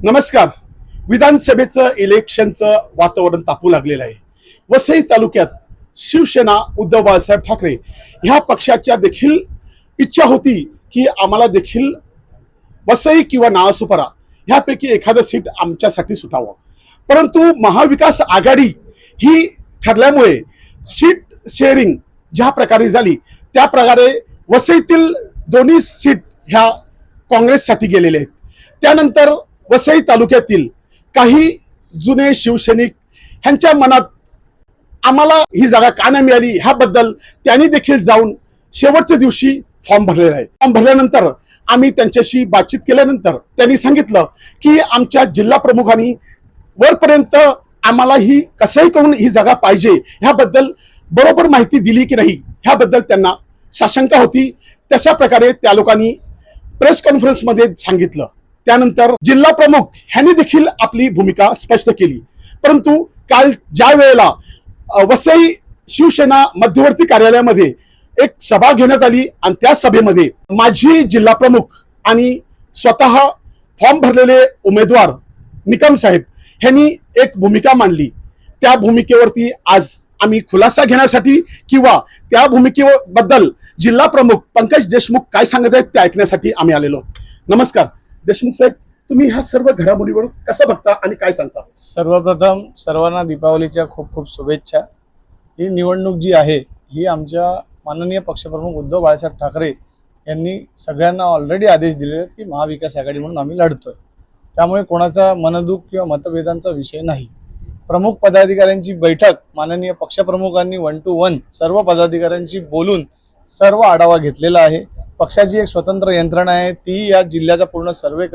नमस्कार. विधानसभेचं इलेक्शनचं वातावरण तापू लागलेलं आहे. वसई तालुक्यात शिवसेना उद्धव बाळासाहेब ठाकरे ह्या पक्षाच्या देखील इच्छा होती की आम्हाला देखील वसई किंवा नालासोपारा ह्यापैकी एखादं सीट आमच्यासाठी सुटावं, परंतु महाविकास आघाडी ही ठरल्यामुळे सीट शेअरिंग ज्या प्रकारे झाली त्या प्रकारे वसईतील दोन्ही सीट ह्या काँग्रेससाठी गेलेले आहेत. त्यानंतर वसई तालुक्यातील काही जुने शिवसैनिक ह्यांच्या मनात आम्हाला ही जागा का नाही मिळाली ह्याबद्दल त्यांनी देखील जाऊन शेवटच्या दिवशी फॉर्म भरलेला आहे. फॉर्म भरल्यानंतर आम्ही त्यांच्याशी बातचीत केल्यानंतर त्यांनी सांगितलं की आमच्या जिल्हा प्रमुखांनी वरपर्यंत आम्हाला ही कसंही करून ही जागा पाहिजे ह्याबद्दल बरोबर माहिती दिली की नाही ह्याबद्दल त्यांना साशंका होती. तशा प्रकारे त्या लोकांनी प्रेस कॉन्फरन्समध्ये सांगितलं. त्यानंतर जिल्हा प्रमुख ह्यांनी देखील आपली भूमिका स्पष्ट केली. परंतु काल ज्या वेळेला वसई शिवसेना मध्यवर्ती कार्यालयामध्ये एक सभा घेण्यात आली आणि त्या सभेमध्ये माजी जिल्हा प्रमुख आणि स्वतः फॉर्म भरलेले उमेदवार निकम साहेब ह्यांनी एक भूमिका मांडली. त्या भूमिकेवरती आज आम्ही खुलासा घेण्यासाठी किंवा त्या भूमिकेबद्दल जिल्हा प्रमुख पंकज देशमुख काय सांगत आहेत ते ऐकण्यासाठी आम्ही आलेलो आहोत. नमस्कार देशमुख साहेब, तुम्ही ह्या सर्व घडामोडीवर कसं बघता आणि काय सांगता? सर्वप्रथम सर्वांना दीपावलीच्या खूप खूप शुभेच्छा. ही निवडणूक जी आहे ही आमच्या माननीय पक्षप्रमुख उद्धव बाळासाहेब ठाकरे यांनी सगळ्यांना ऑलरेडी आदेश दिलेले आहेत की महाविकास आघाडी म्हणून आम्ही लढतोय. त्यामुळे कोणाचा मनदुख किंवा मतभेदांचा विषय नाही. प्रमुख पदाधिकाऱ्यांची बैठक माननीय पक्षप्रमुखांनी 1 to 1 सर्व पदाधिकाऱ्यांशी बोलून सर्व आढावा घेतलेला आहे. पक्षाची एक स्वतंत्र यंत्रणा आहे, ती या जिल्ह्याचा पूर्ण सर्वे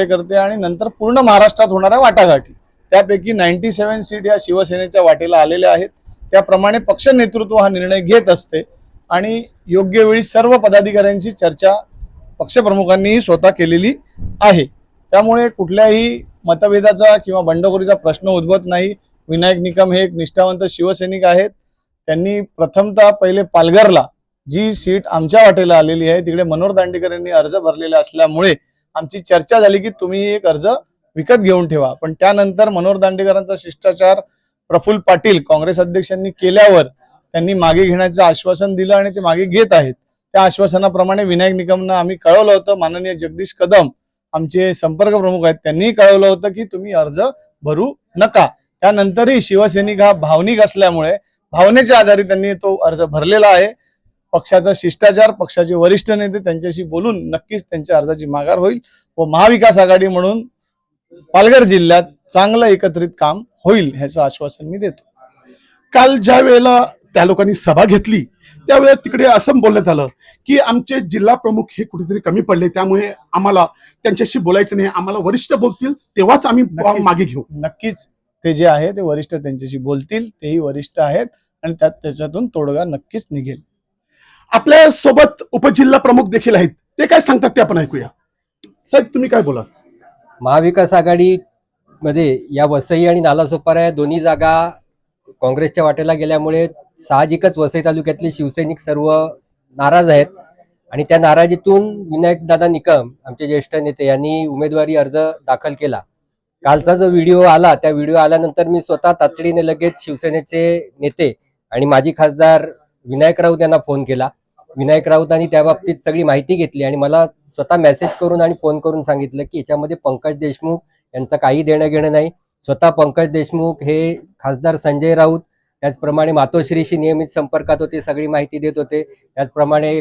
करते आणि नंतर पूर्ण महाराष्ट्रात होणाऱ्या वाटाघाटी त्यापैकी 97 सीट या शिवसेनेच्या वाटेला आलेल्या आहेत. त्याप्रमाणे पक्ष नेतृत्व हा निर्णय घेत असते आणि योग्य वेळी सर्व पदाधिकाऱ्यांची चर्चा पक्षप्रमुखांनीही स्वतः केलेली आहे. त्यामुळे कुठल्याही मतभेदाचा किंवा बंडखोरीचा प्रश्न उद्भवत नाही. विनायक निकम हे एक निष्ठावंत शिवसैनिक आहेत. त्यांनी प्रथमतः पहिले पालघरला जी सीट आमच्या वाटेला आलेली आहे तिकडे मनोहर दांडेकर यांनी अर्ज भरलेला असल्यामुळे आमची चर्चा झाली की तुम्ही एक अर्ज विकत घेऊन ठेवा. पण त्यानंतर मनोहर दांडेकरांचा शिष्टाचार प्रफुल्ल पाटील काँग्रेस अध्यक्षांनी केल्यावर त्यांनी मागे घेण्याचं आश्वासन दिलं आणि ते मागे घेत आहेत. त्या आश्वासनाप्रमाणे विनायक निकमनं आम्ही कळवलं होतं. माननीय जगदीश कदम आमचे संपर्क प्रमुख आहेत त्यांनी कळवलं होतं की तुम्ही अर्ज भरू नका. त्यानंतरही शिवसैनिक हा भावनिक असल्यामुळे भावनेच्या आधारे त्यांनी तो अर्ज भरलेला आहे. पक्षाचा शिष्टाचार पक्षाचे वरिष्ठ नेते त्यांच्याशी बोलून नक्कीच त्यांच्या अर्जाची माघार होईल व महाविकास आघाडी म्हणून पालघर जिल्ह्यात चांगलं एकत्रित काम होईल ह्याचं आश्वासन मी देतो. काल ज्या वेळेला त्या लोकांनी सभा घेतली त्यावेळेस तिकडे असं बोलण्यात आलं की आमचे जिल्हा प्रमुख हे कुठेतरी कमी पडले, त्यामुळे आम्हाला त्यांच्याशी बोलायचं नाही, आम्हाला वरिष्ठ बोलतील तेव्हाच आम्ही मागे घेऊ. नक्कीच ते जे आहे ते वरिष्ठ त्यांच्याशी बोलतील, तेही वरिष्ठ आहेत आणि त्याच्यातून तोडगा नक्कीच निघेल. आपल्या सोबत उपजिल्हा प्रमुख देखील आहेत, ते काय सांगतात ते आपण ऐकूया. साहेब तुम्ही काय बोला? महाविकास आघाडी मध्ये या वसई आणि नालासोपारा या दोन्ही जागा काँग्रेसच्या वाटेला गेल्यामुळे साहजिकच वसई तालुक्यातले शिवसैनिक सर्व नाराज आहेत आणि त्या नाराजीतून विनायक दादा निकम आमचे ज्येष्ठ नेते यांनी उमेदवारी अर्ज दाखल केला. कालचा जो व्हिडिओ आला त्या व्हिडिओ आल्यानंतर मी स्वतः तातडीने लगेच शिवसेनेचे नेते आणि माजी खासदार विनायक राऊत यांना फोन केला. विनायक राऊतांनी त्या बाबतीत सगळी माहिती घेतली आणि मला स्वतः मेसेज करून आणि फोन करून सांगितलं की याच्यामध्ये पंकज देशमुख यांचं काही देणं घेणं नाही. स्वतः पंकज देशमुख हे खासदार संजय राऊत त्याचप्रमाणे मातोश्रीशी नियमित संपर्कात होते, सगळी माहिती देत होते. त्याचप्रमाणे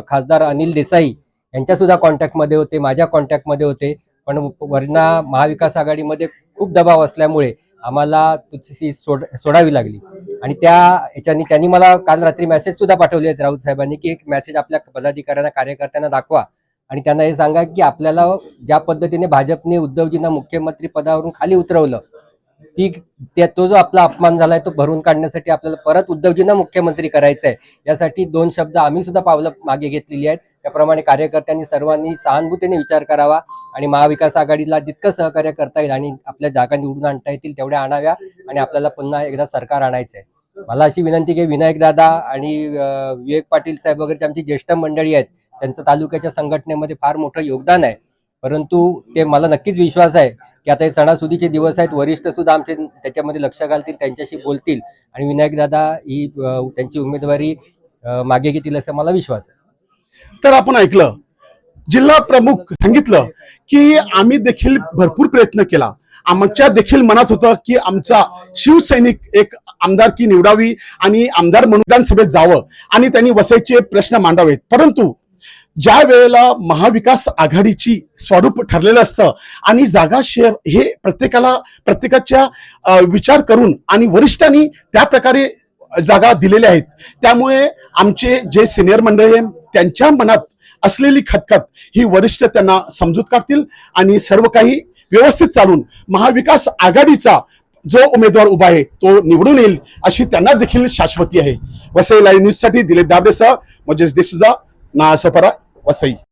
खासदार अनिल देसाई यांच्यासुद्धा कॉन्टॅक्टमध्ये होते, माझ्या कॉन्टॅक्टमध्ये होते. पण वरना महाविकास आघाडीमध्ये खूप दबाव असल्यामुळे आम्हाला तुझी सोडावी लागली आणि त्यांनी मला काल रात्री मेसेज सुद्धा पाठवले आहेत राऊत साहेबांनी की एक मेसेज आपल्या पदाधिकाऱ्यांना कार्यकर्त्यांना दाखवा आणि त्यांना हे सांगा की आपल्याला ज्या पद्धतीने भाजपने उद्धवजींना मुख्यमंत्री पदावरून खाली उतरवलं तो जो आपला अपमान झालाय तो भरून काढण्यासाठी आपल्याला परत उद्धवजींना मुख्यमंत्री करायचं आहे. यासाठी 2 शब्द आम्ही सुद्धा पावलं मागे घेतलेली आहेत. त्याप्रमाणे कार्यकर्त्यांनी सर्वांनी सहानुभूतीने विचार करावा आणि महाविकास आघाडीला जितकं सहकार्य करता येईल आणि आपल्या जागा निवडून आणता येतील तेवढ्या आणाव्या आणि आपल्याला पुन्हा एकदा सरकार आणायचं आहे. मला अशी विनंती की विनायक दादा आणि विवेक पाटील साहेब वगैरे आमची ज्येष्ठ मंडळी आहेत, त्यांचं तालुक्याच्या संघटनेमध्ये फार मोठं योगदान आहे. परंतु ते मला नक्कीच विश्वास आहे की आता हे सणासुदीचे दिवस आहेत, वरिष्ठ सुद्धा आमचे त्याच्यामध्ये लक्ष घालतील, त्यांच्याशी बोलतील आणि विनायक दादा ही त्यांची उमेदवारी मागे घेतील असं मला विश्वास आहे. तर आपण ऐकलं, जिल्हा प्रमुख सांगितलं की आम्ही देखील भरपूर प्रयत्न केला, आमच्या देखील मनात होतं की आमचा शिवसैनिक एक आमदारकी निवडावी आणि आमदार म्हणून विधानसभेत जावं आणि त्यांनी वसईचे प्रश्न मांडावेत. परंतु ज्या वेळेला महाविकास आघाडीची स्वरूप ठरलेलं असतं आणि जागा शेअर हे प्रत्येकाच्या विचार करून आणि वरिष्ठांनी त्या प्रकारे जागा दिलेल्या आहेत, त्यामुळे आमचे जे सिनियर मंडळी आहे त्यांच्या मनात असलेली खतखत ही वरिष्ठ त्यांना समजूत काढतील आणि सर्व काही व्यवस्थित चालून महाविकास आघाडीचा जो उमेदवार उभा आहे तो निवडून येईल अशी त्यांना देखील शाश्वती आहे. वसई लाईव्ह न्यूज साठी दिलीप डाबरेसह मजेश देशुजा, नासोपरा, वसई.